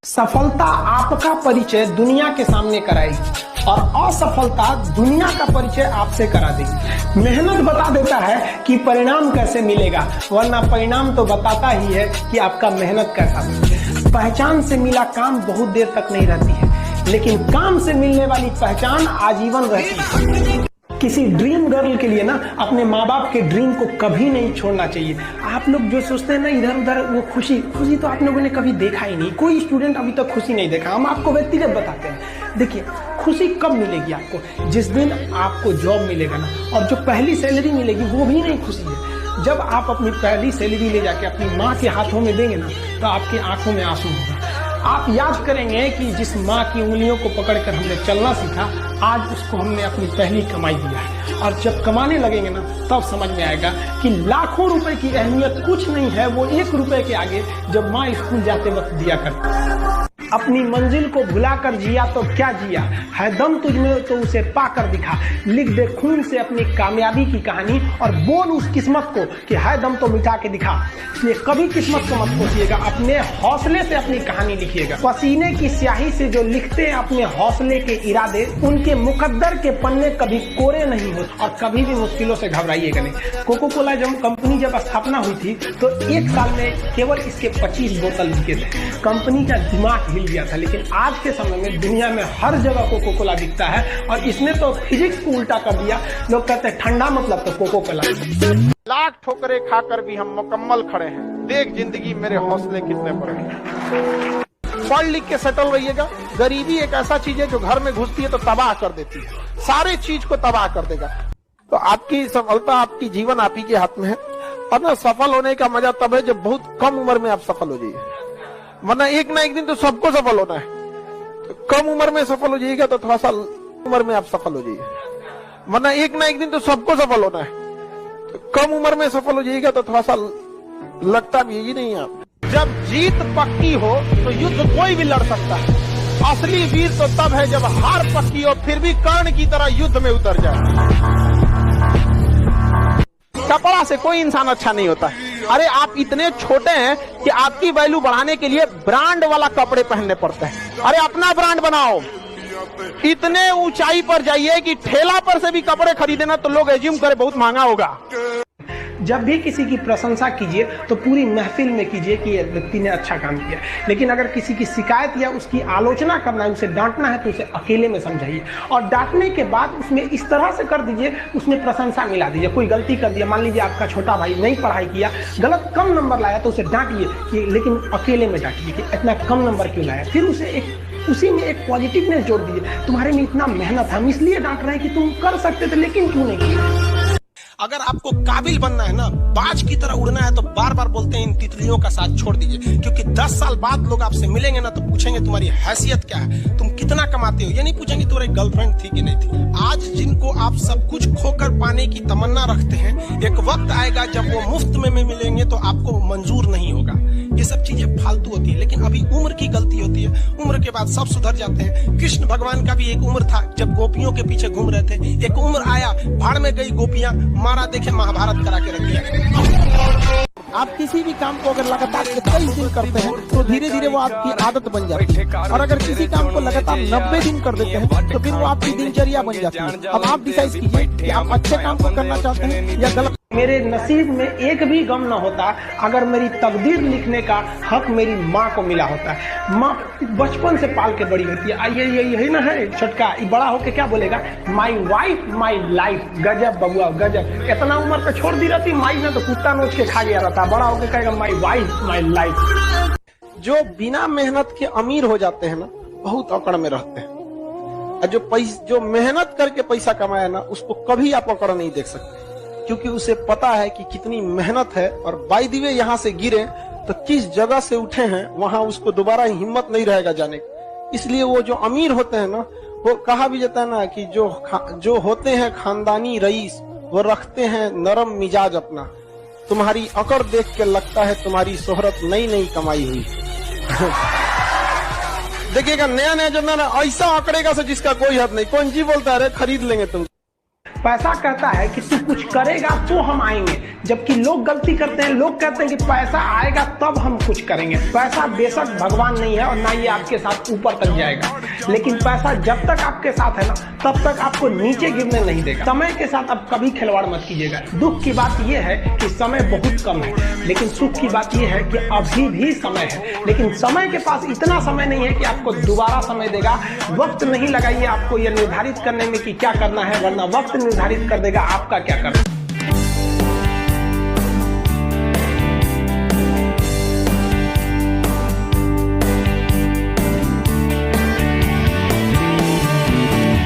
सफलता आपका परिचय दुनिया के सामने कराएगी और असफलता दुनिया का परिचय आपसे करा देगी। मेहनत बता देता है कि परिणाम कैसे मिलेगा, वरना परिणाम तो बताता ही है कि आपका मेहनत कैसा है। पहचान से मिला काम बहुत देर तक नहीं रहती है, लेकिन काम से मिलने वाली पहचान आजीवन रहती है। किसी ड्रीम गर्ल के लिए ना अपने माँ बाप के ड्रीम को कभी नहीं छोड़ना चाहिए। आप लोग जो सोचते हैं ना इधर उधर, वो खुशी तो आप लोगों ने कभी देखा ही नहीं। कोई स्टूडेंट अभी तक खुशी नहीं देखा। हम आपको व्यक्तिगत बताते हैं। देखिए, खुशी कब मिलेगी आपको? जिस दिन आपको जॉब मिलेगा ना, और जो पहली सैलरी मिलेगी वो भी नहीं खुशी है। जब आप अपनी पहली सैलरी ले जाके अपनी माँ के हाथों में देंगे ना, तो आपकी आंखों में आंसू होगा। आप याद करेंगे कि जिस माँ की उंगलियों को पकड़कर हमने चलना सीखा, आज उसको हमने अपनी पहली कमाई दिया है। और जब कमाने लगेंगे ना, तब समझ में आएगा कि लाखों रुपए की अहमियत कुछ नहीं है, वो 1 रुपए के आगे जब माँ स्कूल जाते वक्त दिया करती। अपनी मंजिल को भुलाकर जिया तो क्या जिया, है दम तुझमें तो उसे पाकर दिखा। लिख दे खून से अपनी कामयाबी की कहानी और बोल उस किस्मत को कि है दम तो मिटा के दिखा। इसलिए कभी किस्मत को मत कोसिएगा, अपने हौसले से अपनी कहानी लिखिएगा। पसीने की स्याही से जो लिखते हैं अपने हौसले के इरादे, उनके मुकद्दर के पन्ने कभी कोरे नहीं होते। और कभी भी मुश्किलों से घबराइएगा नहीं। कोको कोला कंपनी जब स्थापना हुई थी तो 1 साल में केवल इसके 25 बोतल बिके थे। कंपनी का दिमाग हिल गया था। लेकिन आज के समय में दुनिया में हर जगह कोको कोला बिकता है, और इसने तो फिजिक्स को उल्टा कर दिया। लोग कहते हैं ठंडा मतलब तो कोको कोला। लाख ठोकरें खाकर भी हम मुकम्मल खड़े हैं। देख जिंदगी मेरे हौसले कितने बड़े हैं। पढ़ लिख के सेटल रहिएगा। गरीबी एक ऐसा चीज है जो घर में घुसती है तो तबाह कर देती है, सारे चीज को तबाह कर देगा। तो आपकी सफलता, आपकी जीवन आप ही के हाथ में है। और ना, सफल होने का मजा तब है जब बहुत कम उम्र में आप सफल हो जाइए, वरना एक ना एक दिन तो सबको सफल होना है। तो कम उम्र में सफल हो जाइएगा तो थोड़ा सा उम्र में आप सफल हो जाइए, वरना एक ना एक दिन तो सबको सफल होना है। तो कम उम्र में सफल हो जाइएगा तो थोड़ा सा लगता भी ही नहीं आप। जब जीत पक्की हो तो युद्ध कोई भी लड़ सकता है। असली वीर तो तब है जब हार पक्की हो फिर भी कर्ण की तरह युद्ध में उतर जाए। कपड़ा से कोई इंसान अच्छा नहीं होता है। अरे आप इतने छोटे हैं कि आपकी वैल्यू बढ़ाने के लिए ब्रांड वाला कपड़े पहनने पड़ते हैं। अरे अपना ब्रांड बनाओ। इतने ऊंचाई पर जाइए कि ठेला पर से भी कपड़े खरीदे ना तो लोग एज्यूम करे बहुत महंगा होगा। जब भी किसी की प्रशंसा कीजिए तो पूरी महफिल में कीजिए कि ये व्यक्ति ने अच्छा काम किया। लेकिन अगर किसी की शिकायत या उसकी आलोचना करना है, उसे डांटना है, तो उसे अकेले में समझाइए। और डांटने के बाद उसमें इस तरह से कर दीजिए, उसमें प्रशंसा मिला दीजिए। कोई गलती कर दिया, मान लीजिए आपका छोटा भाई नहीं पढ़ाई किया, गलत कम नंबर लाया, तो उसे डांटिए कि, लेकिन अकेले में डांटिए कि इतना कम नंबर क्यों लाया। फिर उसे उसी में एक पॉजिटिवनेस जोड़ दीजिए। तुम्हारे में इतना मेहनत है, हम इसलिए डांट रहे हैं कि तुम कर सकते थे लेकिन क्यों नहीं किया। अगर आपको काबिल बनना है ना, बाज की तरह उड़ना है, तो बार बार बोलते हैं इन तितलियों का साथ छोड़ दीजिए। क्योंकि 10 साल बाद लोग आपसे मिलेंगे ना तो पूछेंगे तुम्हारी हैसियत क्या है, तुम कितना कमाते हो। ये नहीं पूछेंगे तुम्हारी गर्लफ्रेंड थी कि नहीं थी। आज जिनको आप सब कुछ खोकर पाने की तमन्ना रखते हैं, एक वक्त आएगा जब वो मुफ्त में मिलेंगे तो आपको मंजूर नहीं होगा। ये सब चीजें फालतू होती है, लेकिन अभी उम्र की गलती होती है। उम्र के बाद सब सुधर जाते हैं। कृष्ण भगवान का भी एक उम्र था जब गोपियों के पीछे घूम रहे थे। एक उम्र आया, भाड़ में गई गोपियां, मारा देखे महाभारत करा के रख दिया। आप किसी भी काम को अगर लगातार 21 दिन करते हैं तो धीरे धीरे वो आपकी आदत बन जाती है। और अगर किसी काम को लगातार 90 दिन कर देते हैं तो फिर वो आपकी दिनचर्या बन जाती है। अब आप डिसाइड कीजिए कि आप अच्छे काम को करना चाहते हैं या गलत। मेरे नसीब में एक भी गम न होता अगर मेरी तकदीर लिखने का हक मेरी माँ को मिला होता है। माँ बचपन से पाल के बड़ी होती है। यही ना है छोटका, बड़ा होके क्या बोलेगा, माई वाइफ माई लाइफ। गजब बबुआ गजब। इतना उम्र पे छोड़ दी रहती माई ने तो कुत्ता नोच के खा गया रहता। बड़ा होके कहेगा माई वाइफ माई लाइफ। जो बिना मेहनत के अमीर हो जाते हैं ना, बहुत अकड़ में रहते हैं। और जो मेहनत करके पैसा कमाया ना, उसको कभी आप अकड़ नहीं देख सकते, क्योंकि उसे पता है कि कितनी मेहनत है। और बाय द वे यहाँ से गिरे तो किस जगह से उठे हैं वहां उसको दोबारा हिम्मत नहीं रहेगा जाने की। इसलिए वो जो अमीर होते हैं ना, वो कहा भी जाता है ना कि जो होते हैं खानदानी रईस, वो रखते हैं नरम मिजाज अपना। तुम्हारी अकड़ देख के लगता है तुम्हारी शोहरत नई नई कमाई हुई। देखिएगा नया नया जमाना ऐसा अकड़ेगा से जिसका कोई हद नहीं। कौन जी बोलता है, अरे खरीद लेंगे तुम। पैसा कहता है कि तू कुछ करेगा तो हम आएंगे, जबकि लोग गलती करते हैं। लोग कहते हैं कि पैसा आएगा तब हम कुछ करेंगे। पैसा बेशक भगवान नहीं है और ना ये आपके साथ ऊपर तक जाएगा, लेकिन पैसा जब तक आपके साथ है ना तब तक आपको नीचे गिरने नहीं देगा। समय के साथ आप कभी खिलवाड़ मत कीजिएगा। दुख की बात यह है कि समय बहुत कम है, लेकिन सुख की बात यह है कि अभी भी समय है, लेकिन समय के पास इतना समय नहीं है कि आपको दोबारा समय देगा। वक्त नहीं लगाइए आपको यह निर्धारित करने में कि क्या करना है, वरना वक्त निर्धारित कर देगा आपका क्या करना है।